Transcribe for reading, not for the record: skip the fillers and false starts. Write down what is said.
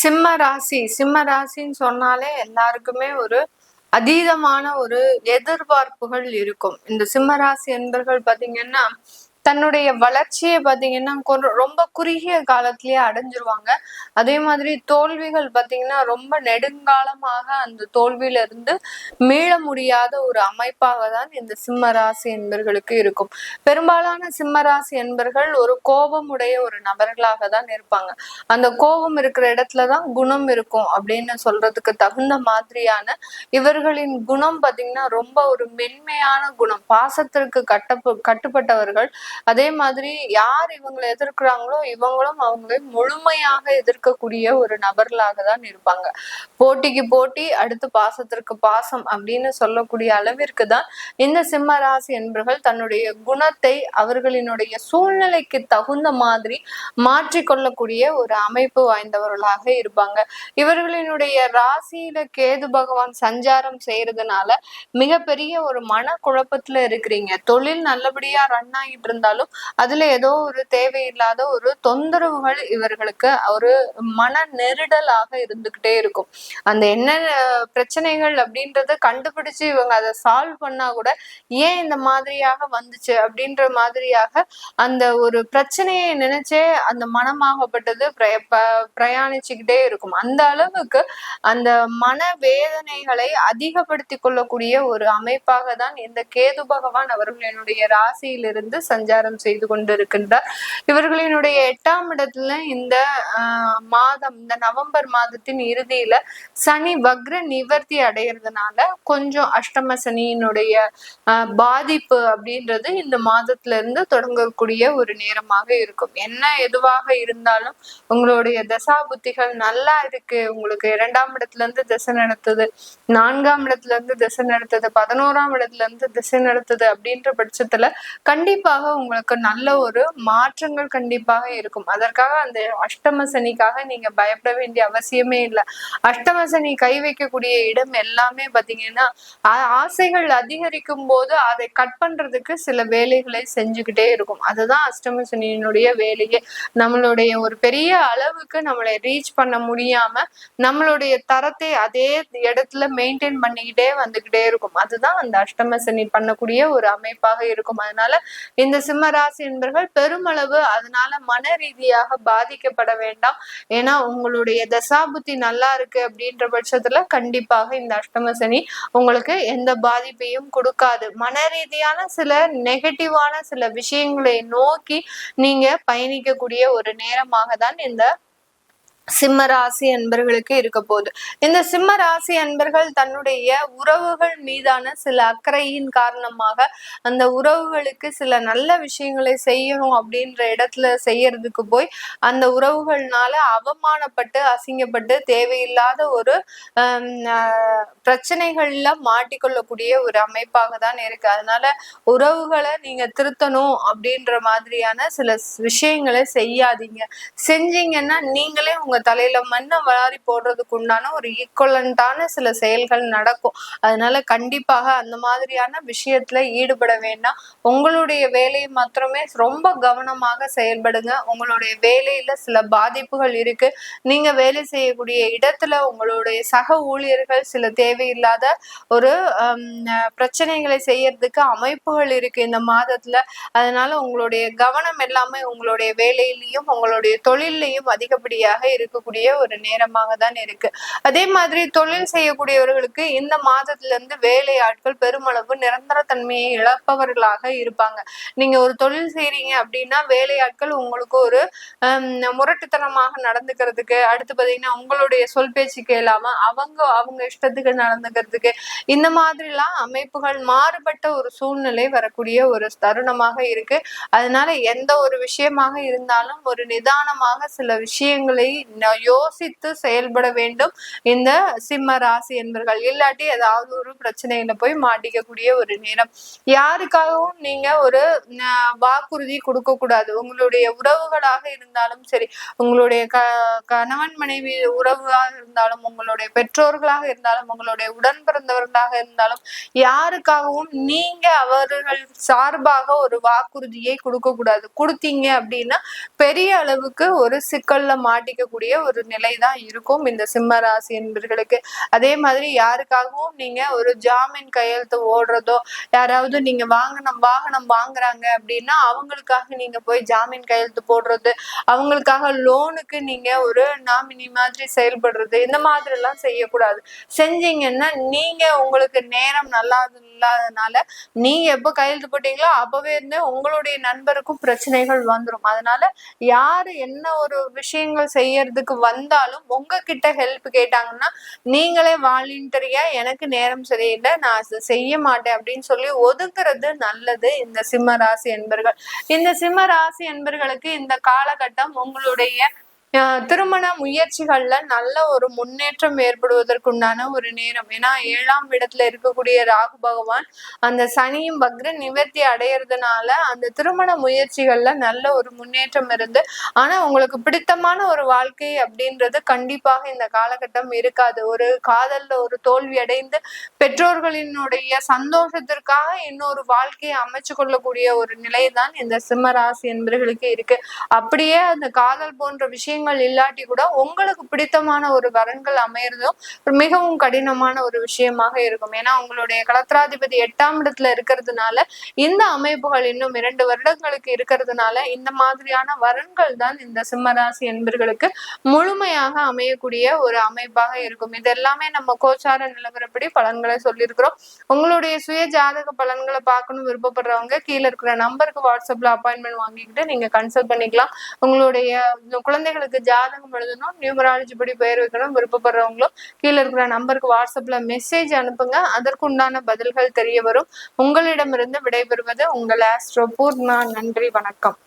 சிம்ம ராசின்னு சொன்னாலே எல்லாருக்குமே ஒரு அதீதமான ஒரு எதிர்பார்ப்புகள் இருக்கும். இந்த சிம்ம ராசி என்பர்கள் பாத்தீங்கன்னா தன்னுடைய வளர்ச்சியை பாத்தீங்கன்னா ரொம்ப குறுகிய காலத்திலேயே அடைஞ்சிருவாங்க. அதே மாதிரி தோல்விகள் பாத்தீங்கன்னா ரொம்ப நெடுங்காலமாக அந்த தோல்வியில இருந்து மீள முடியாத ஒரு அமைப்பாக தான் இந்த சிம்ம ராசி என்பர்களுக்கு இருக்கும். பெரும்பாலான சிம்ம ராசி என்பர்கள் ஒரு கோபம் உடைய ஒரு நபர்களாக தான் இருப்பாங்க. அந்த கோபம் இருக்கிற இடத்துலதான் குணம் இருக்கும் அப்படின்னு சொல்றதுக்கு தகுந்த மாதிரியான இவர்களின் குணம் பாத்தீங்கன்னா ரொம்ப ஒரு மென்மையான குணம், பாசத்திற்கு கட்டுப்பட்டவர்கள். அதே மாதிரி யார் இவங்களை எதிர்க்கிறாங்களோ இவங்களும் அவங்களை முழுமையாக எதிர்க்கக்கூடிய ஒரு நபர்களாக தான் இருப்பாங்க. போட்டிக்கு போட்டி, அடுத்து பாசத்திற்கு பாசம் அப்படின்னு சொல்லக்கூடிய அளவிற்கு தான் இந்த சிம்ம ராசி என்பர்கள் தன்னுடைய குணத்தை அவர்களினுடைய சூழ்நிலைக்கு தகுந்த மாதிரி மாற்றிக்கொள்ளக்கூடிய ஒரு அமைப்பு வாய்ந்தவர்களாக இருப்பாங்க. இவர்களினுடைய ராசியில கேது பகவான் சஞ்சாரம் செய்யறதுனால மிகப்பெரிய ஒரு மன குழப்பத்துல இருக்கிறீங்க. தொழில் நல்லபடியா ரன் ஆகிட்டு இருந்தாலும் அதுல ஏதோ ஒரு தேவையில்லாத ஒரு தொந்தரவுகள் இவர்களுக்கு ஒரு மன நெருடலாக இருந்துகிட்டே இருக்கும். அந்த என்ன பிரச்சனைகள் அப்படின்றத கண்டுபிடிச்சு இவங்க அதை சால்வ் பண்ணா கூட ஏன் இந்த மாதிரியாக வந்துச்சு அப்படின்ற மாதிரியாக அந்த ஒரு பிரச்சனையை நினைச்சே அந்த மனமாகப்பட்டது பிரயாணிச்சுக்கிட்டே இருக்கும். அந்த அளவுக்கு அந்த மன வேதனைகளை அதிகப்படுத்தி கொள்ளக்கூடிய ஒரு அமைப்பாக தான் இந்த கேது பகவான் அவர்களினுடைய ராசியிலிருந்து சஞ்சாரம் செய்து கொண்டிருக்கின்றார். இவர்களினுடைய 8ஆம் இடத்துல இந்த மாதம், இந்த நவம்பர் மாதத்தின் இறுதியில சனி வக்ர நிவர்த்தி அடைகிறதுனால கொஞ்சம் அஷ்டம சனியினுடைய பாதிப்பு அப்படின்றது இந்த மாதத்துல இருந்து தொடங்கக்கூடிய ஒரு நேரமாக இருக்கும். என்ன எதுவாக இருந்தாலும் உங்களுடைய தசா புத்திகள் நல்லா இருக்கு, உங்களுக்கு 2ஆம் இடத்துல இருந்து திசை நடத்துது, 4ஆம் இடத்துல இருந்து திசை நடத்துது, 11ஆம் இடத்துல இருந்து திசை நடத்துது அப்படின்ற பட்சத்துல கண்டிப்பாக உங்களுக்கு நல்ல ஒரு மாற்றங்கள் கண்டிப்பாக இருக்கும். அதற்காக அந்த அஷ்டம சனிக்காக நீங்க பயப்பட வேண்டிய அவசியமே இல்லை. அஷ்டம சனி கை வைக்கக்கூடிய இடம் எல்லாமே பாத்தீங்கன்னா ஆசைகள் அதிகரிக்கும் போது அதை கட் பண்றதுக்கு சில வேலைகளை செஞ்சுக்கிட்டே இருக்கும். அதுதான் அஷ்டம சனியினுடைய வேலையே. நம்மளுடைய ஒரு பெரிய அளவுக்கு நம்மளை ரீச் பண்ண முடியாம நம்மளுடைய தரத்தை அதே இடத்துல மெயின்டைன் பண்ணிக்கிட்டே வந்துகிட்டே இருக்கும். அதுதான் அந்த அஷ்டம சனி பண்ணக்கூடிய ஒரு அமைப்பாக இருக்கும். அதனால இந்த சிம்ம ராசி என்பர்கள் பெருமளவு அதனால மன ரீதியாக பாதிக்கப்பட வேண்டாம். ஏன்னா உங்களுடைய தசாபுத்தி நல்லா இருக்கு அப்படின்ற பட்சத்துல கண்டிப்பாக இந்த அஷ்டம சனி உங்களுக்கு எந்த பாதிப்பையும் கொடுக்காது. மன ரீதியான சில நெகட்டிவான சில விஷயங்களை நோக்கி நீங்க பயணிக்கக்கூடிய ஒரு நேரமாக தான் இந்த சிம்ம ராசி அன்பர்களுக்கு இருக்க போகுது. இந்த சிம்ம ராசி அன்பர்கள் தன்னுடைய உறவுகள் மீதான சில அக்கறையின் காரணமாக அந்த உறவுகளுக்கு சில நல்ல விஷயங்களை செய்யணும் அப்படின்ற இடத்துல செய்யறதுக்கு போய் அந்த உறவுகள்னால அவமானப்பட்டு அசிங்கப்பட்டு தேவையில்லாத ஒரு பிரச்சனைகள்ல மாட்டிக்கொள்ளக்கூடிய ஒரு அமைப்பாக தான் இருக்கு. அதனால உறவுகளை நீங்க திருத்தணும் அப்படின்ற மாதிரியான சில விஷயங்களை செய்யாதீங்க. செஞ்சீங்கன்னா நீங்களே உங்க தலையில மண்ணை வாரி போடுறதுக்கு உண்டான ஒரு ஈக்குவலண்டான சில செயல்கள் நடக்கும். அதனால கண்டிப்பாக அந்த மாதிரியான விஷயத்துல ஈடுபட வேண்டாம். உங்களுடைய வேலையை மாத்திரமே ரொம்ப கவனமாக செயல்படுங்க. உங்களுடைய வேலையில சில பாதிப்புகள் இருக்கு. நீங்க வேலை செய்யக்கூடிய இடத்துல உங்களுடைய சக ஊழியர்கள் சில தேவையில்லாத ஒரு பிரச்சனைகளை செய்யறதுக்கு அமைப்புகள் இருக்கு இந்த மாதத்துல. அதனால உங்களுடைய கவனம் எல்லாமே உங்களுடைய வேலையிலையும் உங்களுடைய தொழிலையும் அதிகப்படியாக இருக்கக்கூடிய ஒரு நேரமாக தான் இருக்கு. அதே மாதிரி தொழில் செய்யக்கூடியவர்களுக்கு இந்த மாதத்துல இருந்து வேலை ஆட்கள் பெருமளவு நிரந்தர தன்மையை இழப்பவர்களாக இருப்பாங்க. நீங்க ஒரு தொழில் செய்றீங்க அப்படின்னா வேலையாட்கள் உங்களுக்கு ஒரு முரட்டுத்தனமாக நடந்துக்கிறதுக்கு, அடுத்து பாத்தீங்கன்னா உங்களுடைய சொல் பேச்சு கேளாம அவங்க இஷ்டத்துக்கு நடந்துக்கிறதுக்கு, இந்த மாதிரிலாம் அமைப்புகள் மாறுபட்ட ஒரு சூழ்நிலை வரக்கூடிய ஒரு தருணமாக இருக்கு. அதனால எந்த ஒரு விஷயமாக இருந்தாலும் ஒரு நிதானமாக சில விஷயங்களை யோசித்து செயல்பட வேண்டும் இந்த சிம்ம ராசி என்பர்கள். இல்லாட்டி ஏதாவது ஒரு பிரச்சனையில போய் மாட்டிக்கக்கூடிய ஒரு நேரம். யாருக்காகவும் நீங்க ஒரு வாக்குறுதி கொடுக்க கூடாது. உங்களுடைய உறவுகளாக இருந்தாலும் சரி, உங்களுடைய கணவன் மனைவி உறவுகளாக இருந்தாலும், உங்களுடைய பெற்றோர்களாக இருந்தாலும், உங்களுடைய உடன் பிறந்தவர்களாக இருந்தாலும், யாருக்காகவும் நீங்க அவர்கள் சார்பாக ஒரு வாக்குறுதியை கொடுக்க கூடாது. கொடுத்தீங்க அப்படின்னா பெரிய அளவுக்கு ஒரு சிக்கல்ல மாட்டிக்கக்கூடிய வரக்கூடிய ஒரு நிலைதான் இருக்கும் இந்த சிம்ம ராசி என்பர்களுக்கு. அதே மாதிரி யாருக்காகவும் நீங்க ஒரு ஜாமீன் கையெழுத்து ஓடுறதோ, யாராவது நீங்க வாகனம் வாங்குறாங்க அப்படின்னா அவங்களுக்காக நீங்க போய் ஜாமீன் கையெழுத்து போடுறது, அவங்களுக்காக லோனுக்கு நீங்க ஒரு நாமினி மாதிரி செயல்படுறது, இந்த மாதிரி எல்லாம் செய்யக்கூடாது. செஞ்சீங்கன்னா நீங்க உங்களுக்கு நேரம் நல்லா இல்லாதனால நீங்க எப்ப கையெழுத்து போட்டீங்களோ அப்பவே இருந்து உங்களுடைய நண்பருக்கும் பிரச்சனைகள் வந்துடும். அதனால யாரு என்ன ஒரு விஷயங்கள் செய்யறதுக்கு வந்தாலும் உங்ககிட்ட ஹெல்ப் கேட்டாங்கன்னா நீங்களே வாலண்டரியா எனக்கு நேரம் சரியில்லை, நான் செய்ய மாட்டேன் அப்படின்னு சொல்லி ஒதுக்குறது நல்லது. இந்த சிம்ம ராசி என்பர்கள், இந்த சிம்ம ராசி என்பர்களுக்கு இந்த காலகட்டம் உங்களுடைய திருமண முயற்சிகள்ல நல்ல ஒரு முன்னேற்றம் ஏற்படுவதற்குண்டான ஒரு நேரம். ஏன்னா 7ஆம் இடத்துல இருக்கக்கூடிய ராகு பகவான் அந்த சனியும் வக்ர நிவர்த்தி அடையறதுனால அந்த திருமண முயற்சிகள்ல நல்ல ஒரு முன்னேற்றம் இருந்து, ஆனா உங்களுக்கு பிடித்தமான ஒரு வாழ்க்கை அப்படின்றது கண்டிப்பாக இந்த காலகட்டம் இருக்காது. ஒரு காதல்ல ஒரு தோல்வி அடைந்து பெற்றோர்களினுடைய சந்தோஷத்திற்காக இன்னொரு வாழ்க்கையை அமைச்சு கொள்ளக்கூடிய ஒரு நிலைதான் இந்த சிம்ம ராசி என்பர்களுக்கு இருக்கு. அப்படியே அந்த காதல் போன்ற விஷயங்கள் இல்லாட்டி கூட உங்களுக்கு பிடித்தமான ஒரு வரன்கள் அமையறதும் மிகவும் கடினமான ஒரு விஷயமாக இருக்கும். ஏன்னா உங்களுடைய களத்திராதிபதி 8ஆம் இடத்துல இருக்கிறதுனால இந்த அமைப்புகள் இன்னும் 2 வருடங்களுக்கு இருக்கிறதுனால இந்த மாதிரியான வரன்கள் தான் இந்த சிம்மராசி என்பர்களுக்கு முழுமையாக அமையக்கூடிய ஒரு அமைப்பாக இருக்கும். இது எல்லாமே நம்ம கோச்சார நிலவரப்படி பலன்களை சொல்லியிருக்கிறோம். உங்களுடைய சுய ஜாதக பலன்களை பார்க்கணும் விருப்பப்படுறவங்க கீழே இருக்கிற நம்பருக்கு வாட்ஸ்அப்ல அப்பாயின்மெண்ட் வாங்கிக்கிட்டு நீங்க கன்சல்ட் பண்ணிக்கலாம். உங்களுடைய குழந்தைகளுக்கு ஜாதகம் எழுதணும், நியூமராலஜி படி பெயர் வைக்கணும் விருப்பப்படுறவங்களும் கீழே இருக்கிற நம்பருக்கு வாட்ஸ்அப்ல மெசேஜ் அனுப்புங்க. அதற்குண்டான பதில்கள் தெரிய வரும். உங்களிடமிருந்து விடைபெறுவது உங்கள் ஆஸ்ட்ரோ பூர்ணா. நன்றி, வணக்கம்.